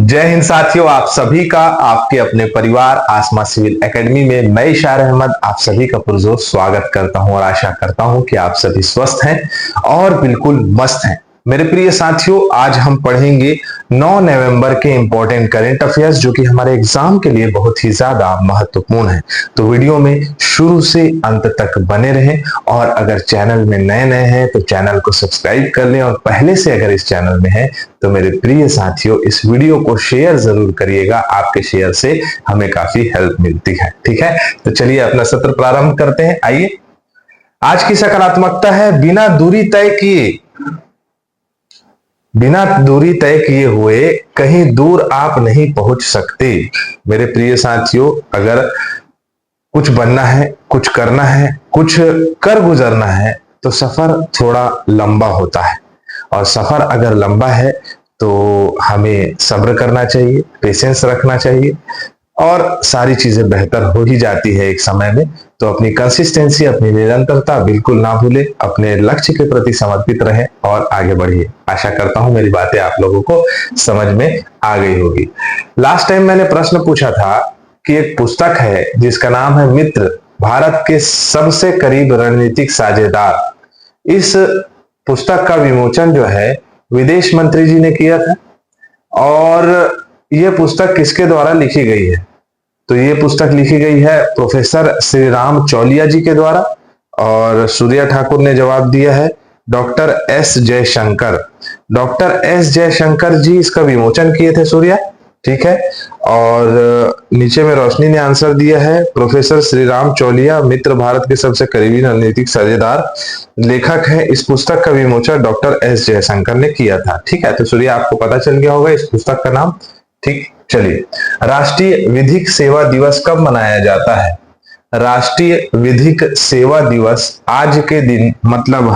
जय हिंद साथियों, आप सभी का आपके अपने परिवार आसमा सिविल एकेडमी में मैं इशार अहमद आप सभी का पुरजोर स्वागत करता हूं और आशा करता हूं कि आप सभी स्वस्थ हैं और बिल्कुल मस्त हैं। मेरे प्रिय साथियों, आज हम पढ़ेंगे 9 नवंबर के इंपॉर्टेंट करंट अफेयर्स जो कि हमारे एग्जाम के लिए बहुत ही ज्यादा महत्वपूर्ण है। तो वीडियो में शुरू से अंत तक बने रहें और अगर चैनल में नए नए हैं तो चैनल को सब्सक्राइब कर लें और पहले से अगर इस चैनल में हैं तो मेरे प्रिय साथियों इस वीडियो को शेयर जरूर करिएगा। आपके शेयर से हमें काफी हेल्प मिलती है। ठीक है, तो चलिए अपना सत्र प्रारंभ करते हैं। आइए, आज की सकारात्मकता है बिना दूरी तय किए हुए कहीं दूर आप नहीं पहुंच सकते। मेरे प्रिय साथियों, अगर कुछ बनना है, कुछ करना है, कुछ कर गुजरना है तो सफर थोड़ा लंबा होता है और सफर अगर लंबा है तो हमें सब्र करना चाहिए, पेशेंस रखना चाहिए और सारी चीजें बेहतर हो ही जाती है एक समय में। तो अपनी कंसिस्टेंसी, अपनी निरंतरता बिल्कुल ना भूले, अपने लक्ष्य के प्रति समर्पित रहे और आगे बढ़िए। आशा करता हूं मेरी बातें आप लोगों को समझ में आ गई होगी। लास्ट टाइम मैंने प्रश्न पूछा था कि एक पुस्तक है जिसका नाम है मित्र, भारत के सबसे करीब रणनीतिक साझेदार। इस पुस्तक का विमोचन जो है विदेश मंत्री जी ने किया था और यह पुस्तक किसके द्वारा लिखी गई है? तो ये पुस्तक लिखी गई है प्रोफेसर श्री राम चौलिया जी के द्वारा और सूर्या ठाकुर ने जवाब दिया है doctor S Jaishankar. Doctor S Jaishankar ji इसका विमोचन किए थे, सूर्या। ठीक है, और नीचे में रोशनी ने आंसर दिया है प्रोफेसर श्री राम चौलिया, मित्र भारत के सबसे करीबी रणनीतिक साझेदार लेखक है। इस पुस्तक का विमोचन डॉक्टर एस जयशंकर ने किया था। ठीक है, तो सूर्या आपको पता चल गया होगा इस पुस्तक का नाम। ठीक, चलिए, राष्ट्रीय विधिक सेवा दिवस कब मनाया जाता है? राष्ट्रीय विधिक सेवा दिवस आज के दिन मतलब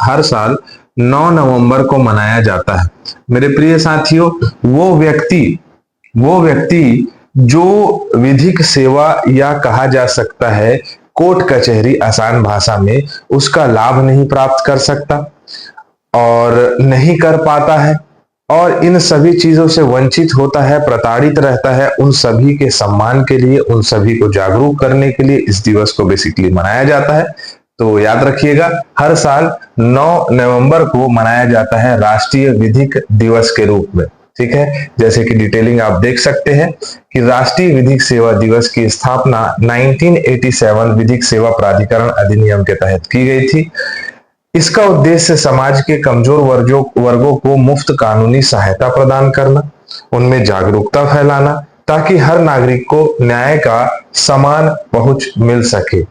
हर साल 9 नवंबर को मनाया जाता है। मेरे प्रिय साथियों, वो व्यक्ति जो विधिक सेवा या कहा जा सकता है कोर्ट कचहरी आसान भाषा में, उसका लाभ नहीं प्राप्त कर सकता और नहीं कर पाता है और इन सभी चीजों से वंचित होता है, प्रताड़ित रहता है, उन सभी के सम्मान के लिए, उन सभी को जागरूक करने के लिए इस दिवस को बेसिकली मनाया जाता है। तो याद रखिएगा, हर साल 9 नवंबर को मनाया जाता है राष्ट्रीय विधिक दिवस के रूप में। ठीक है, जैसे कि डिटेलिंग आप देख सकते हैं कि राष्ट्रीय विधिक सेवा दिवस की स्थापना 1987 विधिक सेवा प्राधिकरण अधिनियम के तहत की गई थी। इसका उद्देश्य समाज के कमजोर वर्गों को मुफ्त कानूनी सहायता प्रदान करना, उनमें जागरूकता फैलाना ताकि हर नागरिक को न्याय का समान पहुंच मिल सके।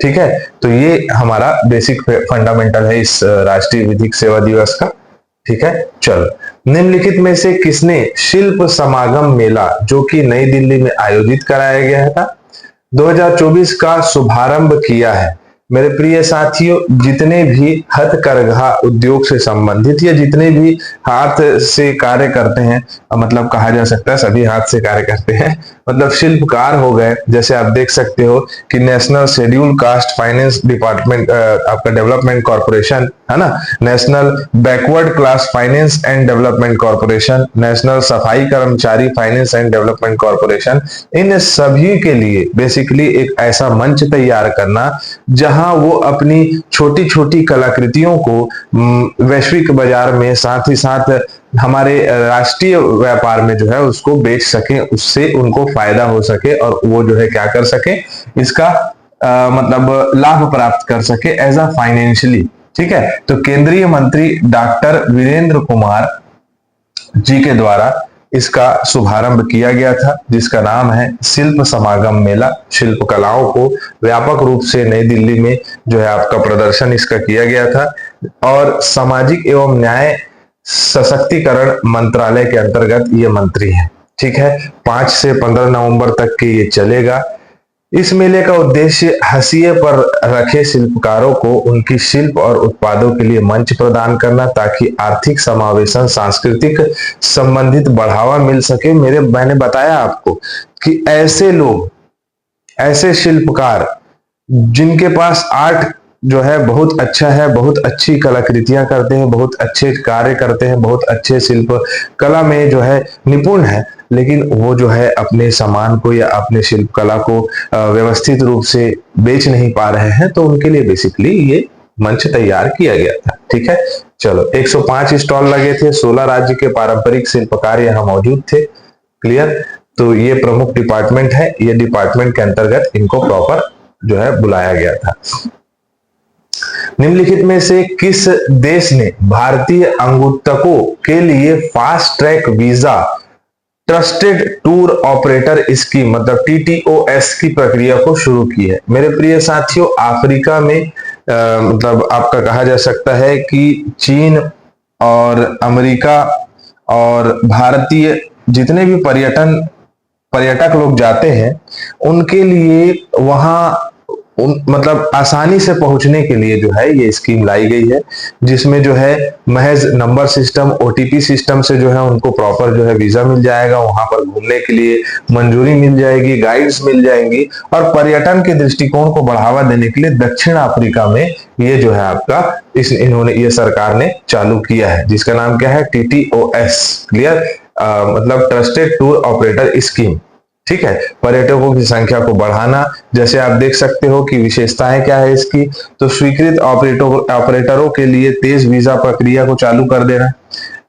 ठीक है, तो ये हमारा बेसिक फंडामेंटल है इस राष्ट्रीय विधिक सेवा दिवस का। ठीक है, चलो, निम्नलिखित में से किसने शिल्प समागम मेला जो कि नई दिल्ली में आयोजित कराया गया था 2024 का शुभारंभ किया है? मेरे प्रिय साथियों, जितने भी हथकरघा उद्योग से संबंधित या जितने भी हाथ से कार्य करते हैं, मतलब कहा जा सकता है सभी हाथ से कार्य करते हैं, मतलब शिल्पकार हो गए। जैसे आप देख सकते हो कि national schedule caste finance department, आपका डेवलपमेंट कॉर्पोरेशन है ना, national backward class finance and development corporation, national सफाई कर्मचारी फाइनेंस एंड डेवलपमेंट कॉर्पोरेशन, इन सभी के लिए बेसिकली एक ऐसा मंच तैयार करना जहां वो अपनी छोटी छोटी कलाकृतियों को वैश्विक बाजार में, साथ ही साथ हमारे राष्ट्रीय व्यापार में जो है उसको बेच सके, उससे उनको फायदा हो सके और वो जो है क्या कर सके, इसका मतलब लाभ प्राप्त कर सके एज अ फाइनेंशियली। ठीक है, तो केंद्रीय मंत्री डॉक्टर वीरेंद्र कुमार जी के द्वारा इसका शुभारंभ किया गया था, जिसका नाम है शिल्प समागम मेला। शिल्प कलाओं को व्यापक रूप से नई दिल्ली में जो है आपका प्रदर्शन इसका किया गया था और सामाजिक एवं न्याय सशक्तिकरण मंत्रालय के अंतर्गत ये मंत्री है। ठीक है, 5 से 15 नवंबर तक के ये चलेगा। इस मेले का उद्देश्य हाशिए पर रखे शिल्पकारों को उनकी शिल्प और उत्पादों के लिए मंच प्रदान करना ताकि आर्थिक समावेशन, सांस्कृतिक संबंधित बढ़ावा मिल सके। मैंने बताया आपको कि ऐसे लोग, ऐसे शिल्पकार जिनके पास आर्ट जो है बहुत अच्छा है, बहुत अच्छी कलाकृतियां करते हैं, बहुत अच्छे कार्य करते हैं, बहुत अच्छे शिल्प कला में जो है निपुण है, लेकिन वो जो है अपने सामान को या अपने शिल्प कला को व्यवस्थित रूप से बेच नहीं पा रहे हैं, तो उनके लिए बेसिकली ये मंच तैयार किया गया था। ठीक है, चलो 105 स्टॉल लगे थे, 16 राज्य के पारंपरिक शिल्पकार यहाँ मौजूद थे। क्लियर, तो ये प्रमुख डिपार्टमेंट है, ये डिपार्टमेंट के अंतर्गत इनको प्रॉपर जो है बुलाया गया था। निम्नलिखित में से किस देश ने भारतीय अंगूतकों के लिए fast track visa trusted tour operator scheme मतलब TTOS की प्रक्रिया को शुरू की है? मेरे प्रिय साथियों, अफ्रीका में मतलब आपका कहा जा सकता है कि चीन और अमेरिका और भारतीय जितने भी पर्यटक लोग जाते हैं, उनके लिए वहां मतलब आसानी से पहुंचने के लिए जो है ये स्कीम लाई गई है, जिसमें जो है महज नंबर सिस्टम, OTP सिस्टम से जो है उनको प्रॉपर जो है वीजा मिल जाएगा, वहां पर घूमने के लिए मंजूरी मिल जाएगी, गाइड्स मिल जाएंगी, और पर्यटन के दृष्टिकोण को बढ़ावा देने के लिए दक्षिण अफ्रीका में ये जो है आपका इन्होंने ये सरकार ने चालू किया है, जिसका नाम क्या है? TTOS। क्लियर, मतलब ट्रस्टेड टूर ऑपरेटर स्कीम। ठीक है, पर्यटकों की संख्या को बढ़ाना, जैसे आप देख सकते हो कि विशेषताएं क्या है इसकी, तो स्वीकृत ऑपरेटरों के लिए तेज वीजा प्रक्रिया को चालू कर देना,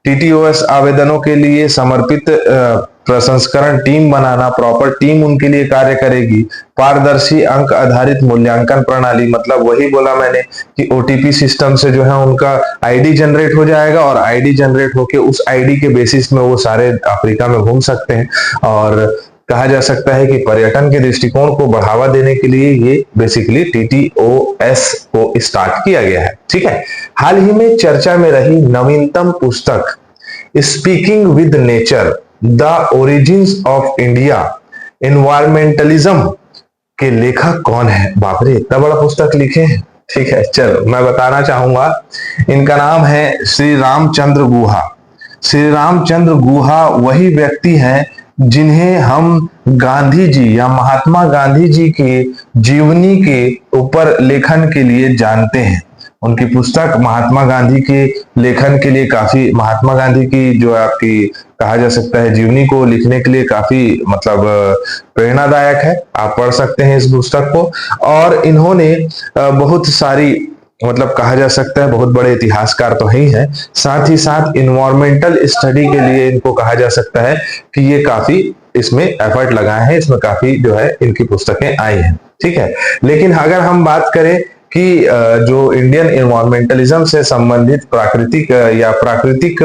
TTOS आवेदनों के लिए समर्पित प्रसंस्करण टीम बनाना, प्रॉपर टीम उनके लिए कार्य करेगी, पारदर्शी अंक आधारित मूल्यांकन प्रणाली, मतलब वही बोला मैंने कि OTP सिस्टम से जो है उनका ID जनरेट हो जाएगा, और ID जनरेट होके उस ID के बेसिस में वो सारे अफ्रीका में घूम सकते हैं। और कहा जा सकता है कि पर्यटन के दृष्टिकोण को बढ़ावा देने के लिए ये बेसिकली TTOS को स्टार्ट किया गया है। ठीक है, हाल ही में चर्चा में रही नवीनतम पुस्तक speaking with nature the origins of India environmentalism के लेखक कौन है? बाप रे, इतना बड़ा पुस्तक लिखे हैं। ठीक है, चलो मैं बताना चाहूंगा, इनका नाम है श्री रामचंद्र गुहा। श्री रामचंद्र गुहा वही व्यक्ति हैं जिन्हें हम गांधी जी या महात्मा गांधी जी के जीवनी के ऊपर लेखन के लिए जानते हैं। उनकी पुस्तक महात्मा गांधी के लेखन के लिए काफी, महात्मा गांधी की जो आपकी कहा जा सकता है जीवनी को लिखने के लिए काफी मतलब प्रेरणादायक है, आप पढ़ सकते हैं इस पुस्तक को। और इन्होंने बहुत सारी मतलब कहा जा सकता है बहुत बड़े इतिहासकार तो ही हैं, साथ ही साथ इन्वायरमेंटल स्टडी के लिए इनको कहा जा सकता है कि ये काफी इसमें एफर्ट लगाए हैं, इसमें काफी जो है इनकी पुस्तकें आई हैं। ठीक है, लेकिन अगर हम बात करें कि जो इंडियन एनवायरमेंटलिज्म से संबंधित प्राकृतिक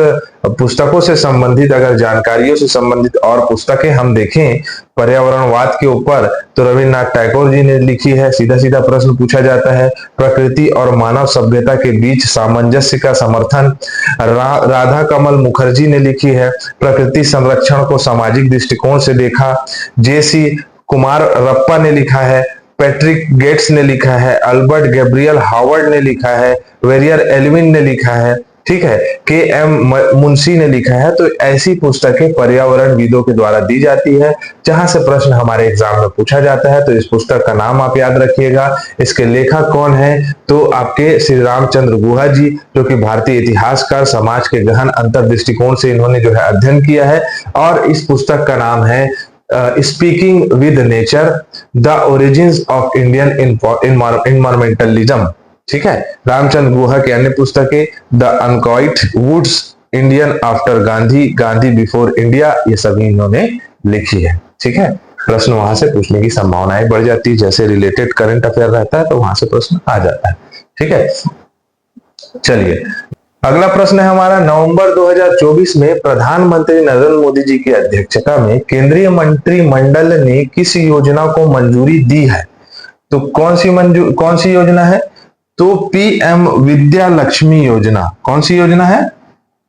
पुस्तकों से संबंधित अगर जानकारियों से संबंधित और पुस्तकें हम देखें पर्यावरणवाद के ऊपर, तो रविन्द्रनाथ टैगोर जी ने लिखी है। सीधा सीधा प्रश्न पूछा जाता है, प्रकृति और मानव सभ्यता के बीच सामंजस्य का समर्थन, राधा कमल मुखर्जी ने लिखी है। प्रकृति संरक्षण को सामाजिक दृष्टिकोण से देखा, JC कुमार रप्पा ने लिखा है, पैट्रिक गेट्स ने लिखा है, अल्बर्ट गैब्रियल हावर्ड ने लिखा है, वेरियर एल्विन ने लिखा है, ठीक है, KM मुंशी ने लिखा है। तो ऐसी पुस्तकें पर्यावरणविदों के द्वारा दी जाती है, जहां से प्रश्न हमारे एग्जाम में पूछा जाता है। तो इस पुस्तक का नाम आप याद रखिएगा। इसके लेखक कौन है? तो आपके श्री रामचंद्र गुहा जी, जो कि भारतीय इतिहासकार, समाज के गहन अंतर्दृष्टिकोण से इन्होंने जो है अध्ययन किया है। और इस पुस्तक का नाम है speaking with nature the origins of Indian environmentalism. ठीक है, रामचंद्र गुहा की अन्य पुस्तकें the unquiet woods, Indian after Gandhi, Gandhi before India, ये सभी इन्होंने लिखी है। ठीक है, प्रश्न वहां से पूछने की संभावनाएं बढ़ जाती है, जैसे रिलेटेड करंट अफेयर रहता है तो वहां से प्रश्न आ जाता है। ठीक है, चलिए अगला प्रश्न है हमारा, नवंबर 2024 में प्रधानमंत्री नरेंद्र मोदी जी की अध्यक्षता में केंद्रीय मंत्रिमंडल ने किस योजना को मंजूरी दी है? तो कौन सी योजना है? तो PM विद्या लक्ष्मी योजना। कौन सी योजना है?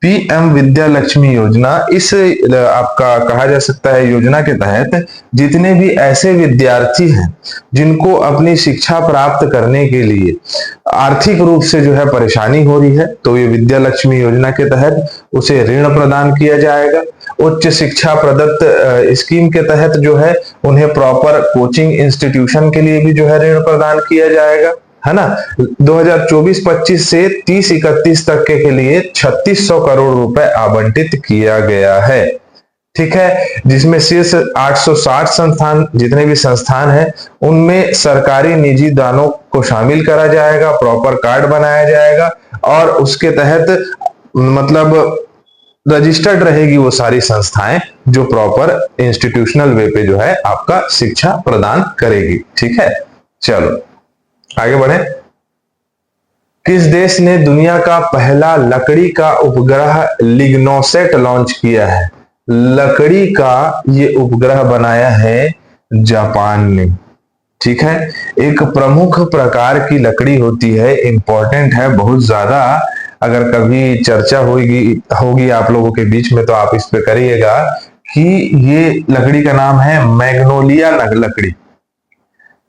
PM विद्या लक्ष्मी योजना। इस आपका कहा जा सकता है योजना के तहत जितने भी ऐसे विद्यार्थी हैं जिनको अपनी शिक्षा प्राप्त करने के लिए आर्थिक रूप से जो है परेशानी हो रही है, तो ये विद्या लक्ष्मी योजना के तहत उसे ऋण प्रदान किया जाएगा। उच्च शिक्षा प्रदत्त स्कीम के तहत जो है उन्हें प्रॉपर कोचिंग इंस्टीट्यूशन के लिए भी जो है ऋण प्रदान किया जाएगा। है ना। 2024-25 से 30-31 तक के लिए 3600 करोड़ रुपए आवंटित किया गया है। ठीक है, जिसमें शीर्ष 860 संस्थान, जितने भी संस्थान हैं उनमें सरकारी निजी दानों को शामिल करा जाएगा, प्रॉपर कार्ड बनाया जाएगा और उसके तहत मतलब रजिस्टर्ड रहेगी वो सारी संस्थाएं जो प्रॉपर इंस्टीट्यूशनल वे पे जो है आपका शिक्षा प्रदान करेगी। ठीक है, चलो आगे बढ़े। किस देश ने दुनिया का पहला लकड़ी का उपग्रह लिग्नोसेट लॉन्च किया है? लकड़ी का ये उपग्रह बनाया है जापान ने। ठीक है, एक प्रमुख प्रकार की लकड़ी होती है, इंपॉर्टेंट है बहुत ज्यादा। अगर कभी चर्चा होगी आप लोगों के बीच में तो आप इस पे करिएगा कि ये लकड़ी का नाम है मैग्नोलिया लकड़ी।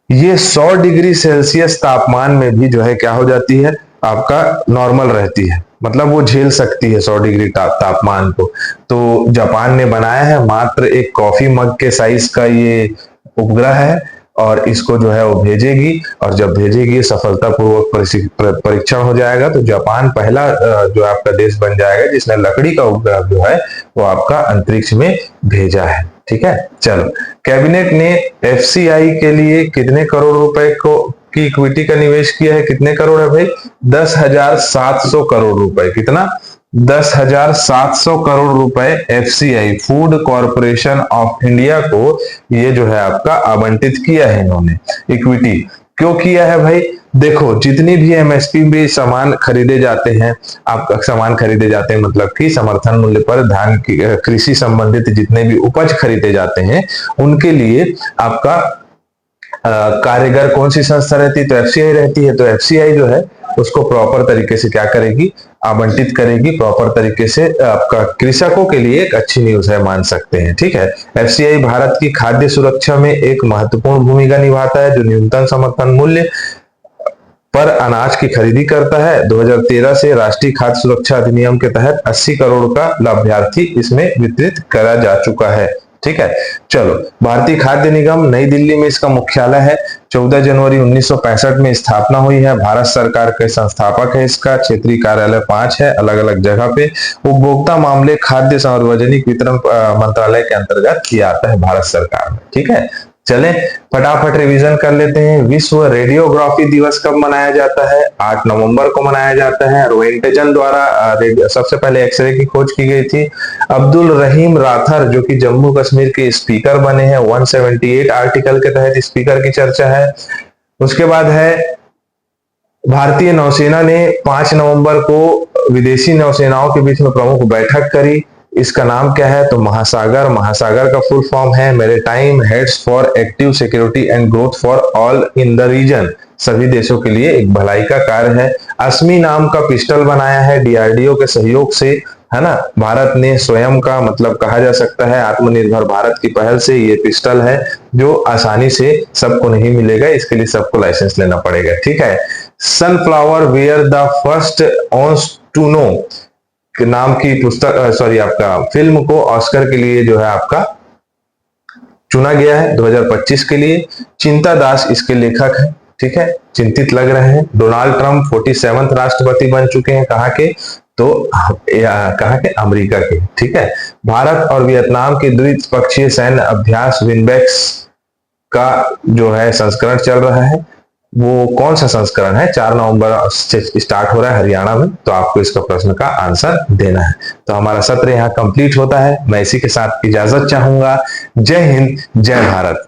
ये 100 डिग्री सेल्सियस तापमान में भी जो है क्या हो जाती है, आपका नॉर्मल रहती है, मतलब वो झेल सकती है 100 डिग्री तापमान को। तो जापान ने बनाया है, मात्र एक कॉफी मग के साइज का ये उपग्रह है और इसको जो है वो भेजेगी और जब भेजेगी सफलतापूर्वक परीक्षण हो जाएगा तो जापान पहला जो आपका देश बन जाएगा जिसने लकड़ी का उपग्रह जो है वो आपका अंतरिक्ष में भेजा है। ठीक है, चलो। कैबिनेट ने एफसीआई के लिए कितने करोड़ रुपए की इक्विटी का निवेश किया है? कितने करोड़ है भाई? 10,700 करोड़ रुपए। कितना? 10,700 करोड़ रुपए FCI, food corporation of India को ये जो है आपका आवंटित किया है इन्होंने। इक्विटी क्यों किया है भाई? देखो, जितनी भी एमएसपी भी सामान खरीदे जाते हैं, आपका सामान खरीदे जाते हैं मतलब कि समर्थन मूल्य पर धान की कृषि संबंधित जितने भी उपज खरीदे जाते हैं उनके लिए आपका कारीगर कौन सी संस्था रहती है? तो एफसीआई रहती है। तो एफसीआई जो है उसको प्रॉपर तरीके से क्या करेगी? आवंटित करेगी प्रॉपर तरीके से। आपका कृषकों के लिए एक अच्छी न्यूज है, मान सकते हैं। ठीक है, एफसीआई भारत की खाद्य सुरक्षा में एक महत्वपूर्ण भूमिका निभाता है, जो न्यूनतम समर्थन मूल्य पर अनाज की खरीदी करता है। 2013 से राष्ट्रीय खाद्य सुरक्षा अधिनियम के तहत 80 करोड़ का लाभार्थी इसमें वितरित करा जा चुका है। ठीक है, चलो। भारतीय खाद्य निगम नई दिल्ली में इसका मुख्यालय है। 14 जनवरी 1965 में स्थापना हुई है। भारत सरकार के संस्थापक है इसका। क्षेत्रीय कार्यालय 5 है अलग अलग जगह पे। उपभोक्ता मामले, खाद्य सार्वजनिक वितरण मंत्रालय के अंतर्गत ये आता है भारत सरकार में। ठीक है, चलें फटाफट रिवीजन कर लेते हैं। विश्व रेडियोग्राफी दिवस कब मनाया जाता है? 8 नवंबर को मनाया जाता है। रोएंटजन द्वारा सबसे पहले एक्सरे की खोज की गई थी। अब्दुल रहीम राथर जो कि जम्मू कश्मीर के स्पीकर बने हैं, 178 आर्टिकल के तहत स्पीकर की चर्चा है। उसके बाद है भारतीय नौसेना ने 5 नवंबर को विदेशी नौसेनाओं के बीच में प्रमुख बैठक करी। इसका नाम क्या है? तो महासागर। महासागर का फुल फॉर्म है maritime heads for active security and growth for all in the region. सभी देशों के लिए एक भलाई का कार्य है। अस्मी नाम का पिस्टल बनाया है डीआरडीओ के सहयोग से, है ना। भारत ने स्वयं का मतलब कहा जा सकता है आत्मनिर्भर भारत की पहल से ये पिस्टल है जो आसानी से सबको नहीं मिलेगा, इसके लिए सबको लाइसेंस लेना पड़ेगा। ठीक है। Sunflower where the first ones to know नाम की पुस्तक आपका फिल्म को ऑस्कर के लिए जो है आपका चुना गया है 2025 के लिए। चिंता दास इसके लेखक है। ठीक है, चिंतित लग रहे हैं। डोनाल्ड ट्रंप 47वें राष्ट्रपति बन चुके हैं। कहाँ के? तो कहाँ के? अमेरिका के। ठीक है, भारत और वियतनाम के द्विपक्षीय सैन्य अभ्यास विनबेक्स का जो है संस्करण चल रहा है। वो कौन सा संस्करण है? 4 नवंबर से स्टार्ट हो रहा है हरियाणा में। तो आपको इसका प्रश्न का आंसर देना है। तो हमारा सत्र यहाँ कंप्लीट होता है। मैं इसी के साथ इजाजत चाहूंगा। जय हिंद, जय भारत।